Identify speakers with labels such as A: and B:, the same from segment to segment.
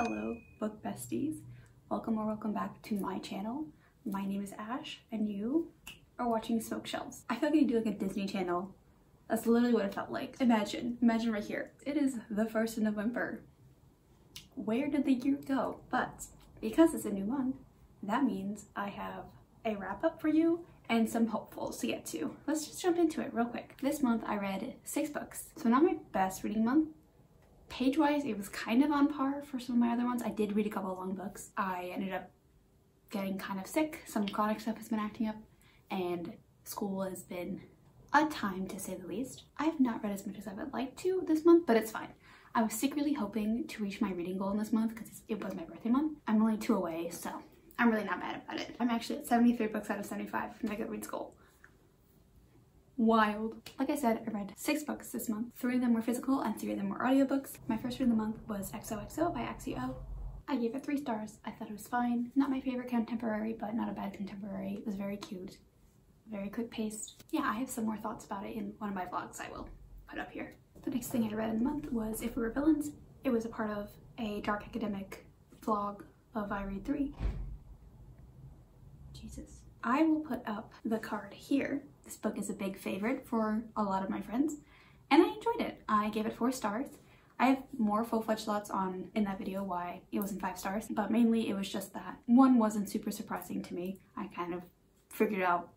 A: Hello, book besties. Welcome or welcome back to my channel. My name is Ash, and you are watching Smoke Shelves. I feel like I do like a Disney Channel. That's literally what it felt like. Imagine right here. It is the 1st of November. Where did the year go? But because it's a new month, that means I have a wrap up for you and some hopefuls to get to. Let's just jump into it real quick. This month I read 6 books. So not my best reading month. Page-wise, it was kind of on par for some of my other ones. I did read a couple of long books. I ended up getting kind of sick. Some chronic stuff has been acting up, and school has been a time to say the least. I have not read as much as I would like to this month, but it's fine. I was secretly hoping to reach my reading goal in this month because it was my birthday month. I'm only 2 away, so I'm really not mad about it. I'm actually at 73 books out of 75 for my Goodreads goal. Wild. Like I said, I read 6 books this month. 3 of them were physical and 3 of them were audiobooks. My first read of the month was XOXO by Axio. I gave it 3 stars. I thought it was fine. Not my favorite contemporary, but not a bad contemporary. It was very cute, very quick paced. Yeah, I have some more thoughts about it in one of my vlogs I will put up here. The next thing I read in the month was If We Were Villains. It was a part of a dark academic vlog of I Read 3. Jesus. I will put up the card here. This book is a big favorite for a lot of my friends, and I enjoyed it. I gave it 4 stars. I have more full-fledged thoughts on in that video why it wasn't 5 stars, but mainly it was just that one wasn't super surprising to me. I kind of figured out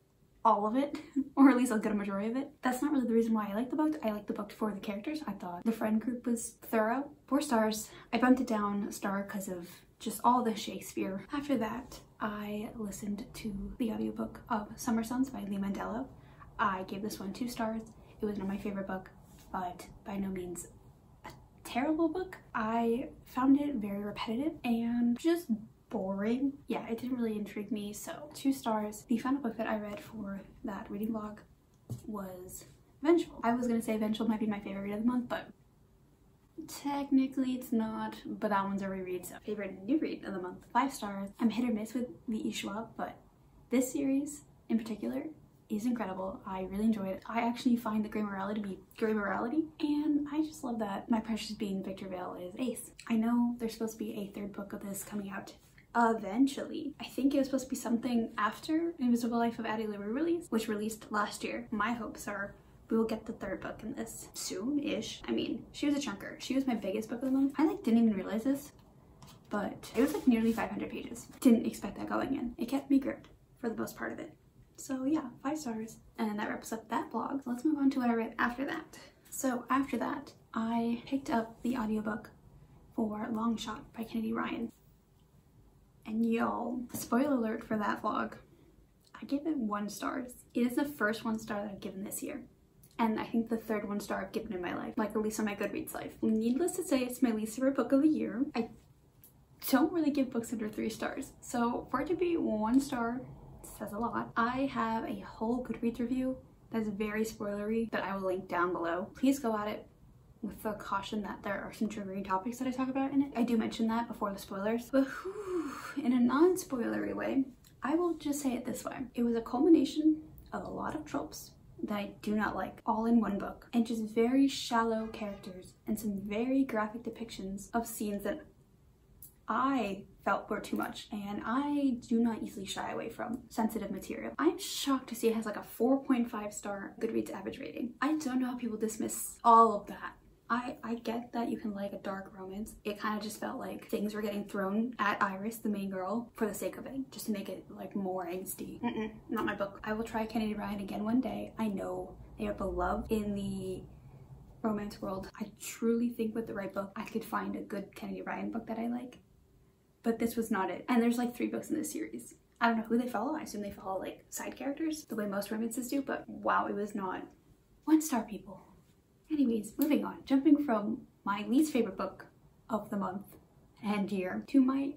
A: all of it, or at least a good majority of it. That's not really the reason why I like the book. I like the book for the characters. I thought the friend group was thorough. 4 stars. I bumped it down a star because of just all the Shakespeare. After that, I listened to the audiobook of Summer Sons by Lee Mandello. I gave this one 2 stars. It was not my favorite book, but by no means a terrible book. I found it very repetitive and just boring. Yeah, it didn't really intrigue me, so 2 stars. The final book that I read for that reading vlog was Vengeful. I was gonna say Vengeful might be my favorite read of the month, but technically it's not, but that one's a reread, so favorite new read of the month. 5 stars. I'm hit or miss with the Ishwa, but this series in particular is incredible. I really enjoy it. I actually find the Grey Morality to be Grey Morality, and I just love that My Precious Being Victor Vale is ace. I know there's supposed to be a 3rd book of this coming out eventually. I think it was supposed to be something after Invisible Life of Addie LaRue release, which released last year. My hopes are we will get the 3rd book in this soon-ish. I mean, she was a chunker. She was my biggest book of the month. I didn't even realize this, but it was nearly 500 pages. Didn't expect that going in. It kept me gripped for the most part of it. So yeah, 5 stars. And that wraps up that vlog. Let's move on to what I read after that. So after that, I picked up the audiobook for Long Shot by Kennedy Ryan. And y'all, spoiler alert for that vlog, I gave it 1 star. It is the first 1 star that I've given this year. And I think the 3rd 1 star I've given in my life, like at least on my Goodreads life. Needless to say, it's my least favorite book of the year. I don't really give books under 3 stars. So for it to be 1 star, says a lot. I have a whole Goodreads review that's very spoilery that I will link down below. Please go at it with the caution that there are some triggering topics that I talk about in it. I do mention that before the spoilers, but whew, in a non-spoilery way, I will just say it this way. It was a culmination of a lot of tropes that I do not like, all in one book, and just very shallow characters and some very graphic depictions of scenes that I felt were too much, and I do not easily shy away from sensitive material. I'm shocked to see it has like a 4.5 star Goodreads average rating. I don't know how people dismiss all of that. I get that you can like a dark romance. It kind of just felt like things were getting thrown at Iris, the main girl, for the sake of it, just to make it like more angsty. Not my book. I will try Kennedy Ryan again one day. I know they are beloved in the romance world. I truly think with the right book, I could find a good Kennedy Ryan book that I like. But this was not it. And there's like 3 books in this series. I don't know who they follow. I assume they follow like side characters the way most romances do, but wow, it was not 1 star, people. Anyways, moving on. Jumping from my least favorite book of the month and year to my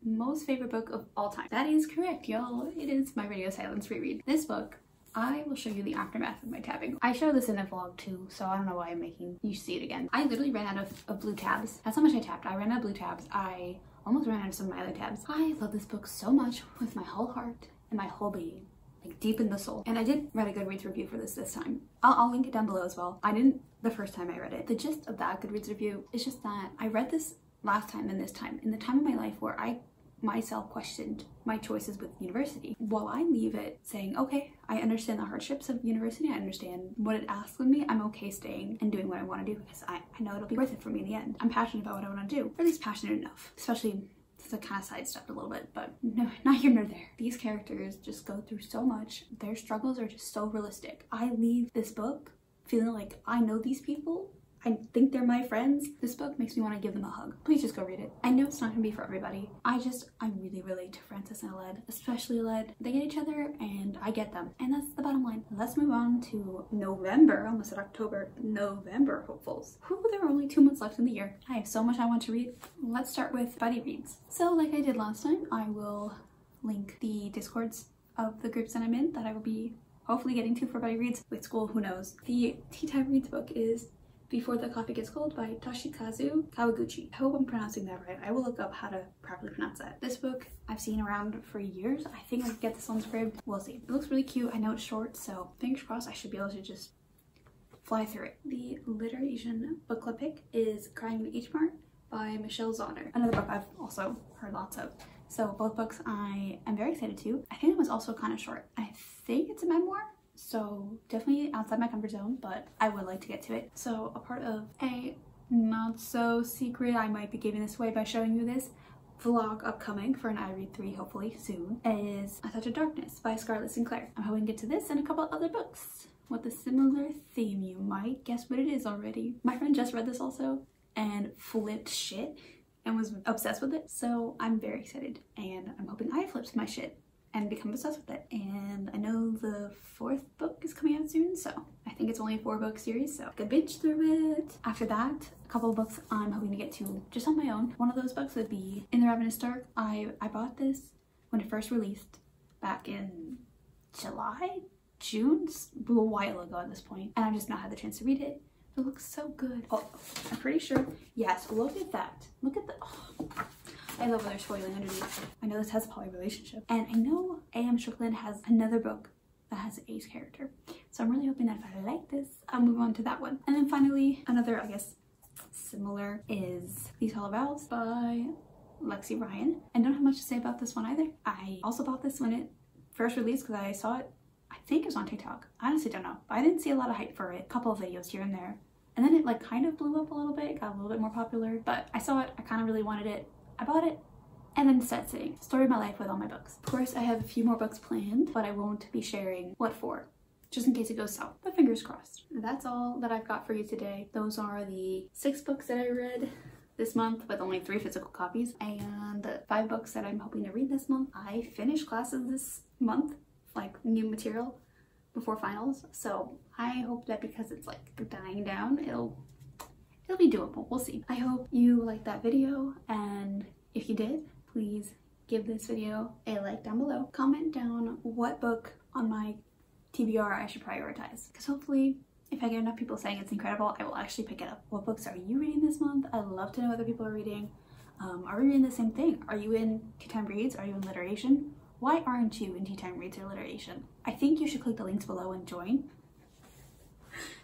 A: most favorite book of all time. That is correct, y'all. It is my Radio Silence reread. This book, I will show you the aftermath of my tabbing. I showed this in a vlog too, so I don't know why I'm making you see it again. I literally ran out of blue tabs. That's how much I tapped. I ran out of blue tabs. I almost ran out of some of my other tabs. I love this book so much with my whole heart and my whole being. Like deep in the soul. And I did write a Goodreads review for this time. I'll link it down below as well. I didn't the first time I read it. The gist of that Goodreads review is just that I read this last time and this time, in the time of my life where I myself questioned my choices with university. While I leave it saying, okay, I understand the hardships of university, I understand what it asks of me, I'm okay staying and doing what I want to do because I know it'll be worth it for me in the end. I'm passionate about what I want to do, or at least passionate enough, especially since I kind of sidestepped a little bit, but no, not here nor there. These characters just go through so much. Their struggles are just so realistic. I leave this book feeling like I know these people. I think they're my friends. This book makes me want to give them a hug. Please just go read it. I know it's not gonna be for everybody. I really relate to Frances and Aled, especially Aled. They get each other and I get them. And that's the bottom line. Let's move on to November, almost said October, November hopefuls. Whew, there are only 2 months left in the year. I have so much I want to read. Let's start with buddy reads. So like I did last time, I will link the Discords of the groups that I'm in that I will be hopefully getting to for buddy reads. With school, who knows. The Tea Time Reads book is Before the Coffee Gets Cold by Toshikazu Kawaguchi. I hope I'm pronouncing that right. I will look up how to properly pronounce that. This book I've seen around for years. I think I could get this on Scribd. We'll see. It looks really cute. I know it's short, so fingers crossed I should be able to just fly through it. The Literation book club pick is Crying in H Mart by Michelle Zauner. Another book I've also heard lots of. So both books I am very excited to. I think it was also kind of short. I think it's a memoir. So definitely outside my comfort zone, but I would like to get to it. So a part of a not so secret, I might be giving this away by showing you this vlog upcoming for an I Read 3 hopefully soon, is A Touch of Darkness by Scarlett Sinclair. I'm hoping to get to this and a couple other books with a similar theme. You might guess what it is already. My friend just read this also and flipped shit and was obsessed with it. So I'm very excited and I'm hoping I flipped my shit and become obsessed with it. And I know the 4th book is coming out soon, so I think it's only a 4-book series, so I could binge through it. After that, a couple of books I'm hoping to get to just on my own. One of those books would be In the Ravenous Dark. I bought this when it first released back in July, June, a little while ago at this point, and I've just not had the chance to read it. It looks so good. Oh, I'm pretty sure, yes, look at that. Look at the, oh. I love when they're spoiling underneath. I know this has a poly relationship. And I know A.M. Strickland has another book that has an Ace character. So I'm really hoping that if I like this, I'll move on to that one. And then finally, another, I guess, similar is These Hollow Vows by Lexi Ryan. I don't have much to say about this one either. I also bought this when it first released because I saw it, I think it was on TikTok. I honestly don't know. But I didn't see a lot of hype for it. A couple of videos here and there. And then it like kind of blew up a little bit, got a little bit more popular. But I saw it, I kind of really wanted it. I bought it and then started sitting. Story of my life with all my books. Of course, I have a few more books planned, but I won't be sharing what for, just in case it goes south, but fingers crossed. That's all that I've got for you today. Those are the 6 books that I read this month with only 3 physical copies and 5 books that I'm hoping to read this month. I finished classes this month, like new material before finals, so I hope that because it's like dying down, it'll be doable. We'll see. I hope you liked that video, and if you did, please give this video a like down below. Comment down what book on my TBR I should prioritize, because hopefully if I get enough people saying it's incredible, I will actually pick it up. What books are you reading this month? I'd love to know what other people are reading. Are we reading the same thing? Are you in Tea Time Reads? Are you in Literation? Why aren't you in Tea Time Reads or Literation? I think you should click the links below and join.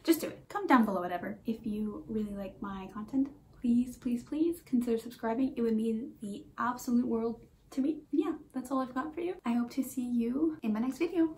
A: Just do it. Comment down below whatever. If you really like my content, please, please, please consider subscribing. It would mean the absolute world to me. Yeah, that's all I've got for you. I hope to see you in my next video.